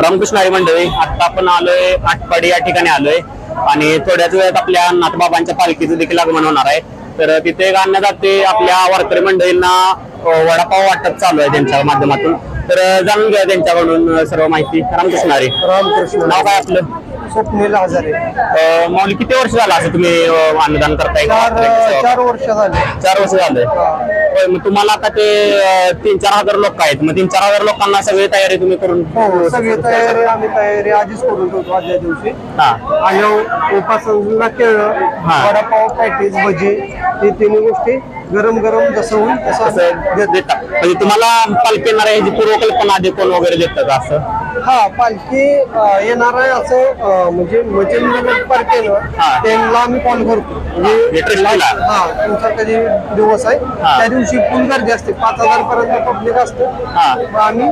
रामकृष्ण हरी मंडळी, आता आपण आलोय आटपाडी या ठिकाणी आलोय आणि थोड्याच वेळात आपल्या नाथबाबांच्या पालखीचं देखील आगमन होणार आहे. तर तिथे गाण्यात जाते आपल्या वारकरी मंडळींना वडापाव वाटप चालू आहे त्यांच्या माध्यमातून. तर जाणून घ्या त्यांच्याकडून सर्व माहिती. रामकृष्ण हरी. रामकृष्ण. नाव काय आपलं? स्वप्नील हजारे. माऊली, किती वर्ष झालं असं तुम्ही अन्नदान करताय? 4 वर्ष झाले. 4 वर्ष झालंय. होय, मग तुम्हाला आता ते 3-4 हजार लोक आहेत, मग 3-4 हजार लोकांना सगळी तयारी तुम्ही करून? हो, सगळी तयारी आम्ही आधीच करून ठेवतो आदल्या दिवशी. आणि उपासनाला केळं, वडापाव, पॅटीस, भजी हे तिन्ही गोष्टी गरम गरम जसं होईल तसं देतात. म्हणजे तुम्हाला पालखी येणार आहे ह्याची पूर्वकल्पना आधी कोण वगैरे देतं का असं? हा, पालखी येणार आहे असं म्हणजे त्यांना आम्ही कॉल करतो. म्हणजे हा, तुमचा कधी दिवस आहे त्या दिवशी फुल गर्दी असते, 5000 पर्यंत पब्लिक असतं. आम्ही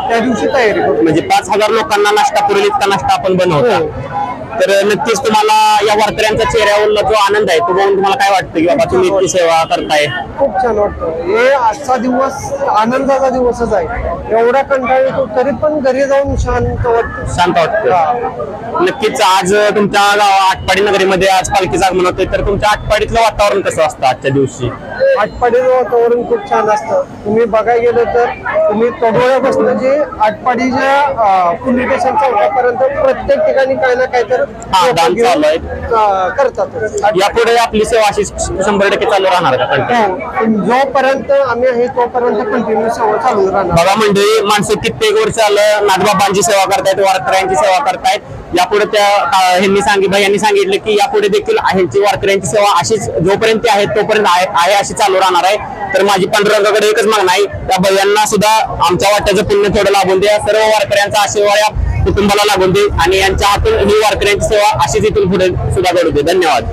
त्या दिवशी तयारी करतो. म्हणजे 5000 लोकांना नाश्ता पुरेल इतका नाश्ता आपण बनवतो. तर नक्कीच तुम्हाला या वारकऱ्यांच्या चेहऱ्यावरला जो आनंद आहे तो बघून तुम्हाला काय वाटतं की बाबा तुम्ही इतकी सेवा करताय? खूप छान वाटतं. हे आजचा दिवस आनंदाचा दिवसच आहे. एवढा कंटाळ येतो तरी पण घरी जाऊन शांत वाटतं. नक्कीच आज तुमच्या आटपाडी नगरीमध्ये आज पालखीचं आगमन होतंय, तर तुमच्या आटपाडीतलं वातावरण कसं असतं आजच्या दिवशी? आटपाडीचं वातावरण खूप छान असतं. तुम्ही बघायला गेलं तर तुम्ही तडोळ्यापासून जे आटपाडीच्या पोलीस स्टेशन चौकापर्यंत प्रत्येक ठिकाणी काही ना काही तर करतात. यापुढे आपली सेवा अशी 100% चालू राहणार का? जोपर्यंत आम्ही आहे तोपर्यंत कंटिन्यू सेवा चालू राहणार. बघा मंडळी, माणसं कित्येक वर्ष आलं नाथबाबांची सेवा करतायत, वारकऱ्यांची सेवा करतायत. यापुढे यांनी सांगितलं की यापुढे देखील ह्यांची वारकऱ्यांची सेवा अशीच जोपर्यंत आहे तोपर्यंत आहे अशी चालू राहणार आहे. तर माझी पांडुरंगाकडे एकच मागणं आहे, त्या भैयांना सुद्धा आमच्या वाट्याचं पुण्य थोडं लाभून द्या. सर्व वारकऱ्यांचा आशीर्वाद या कुटुंबाला लागून दे आणि यांच्या हातून ही वारकऱ्यांची सेवा अशीच इथून पुढे सुद्धा घडू दे. धन्यवाद.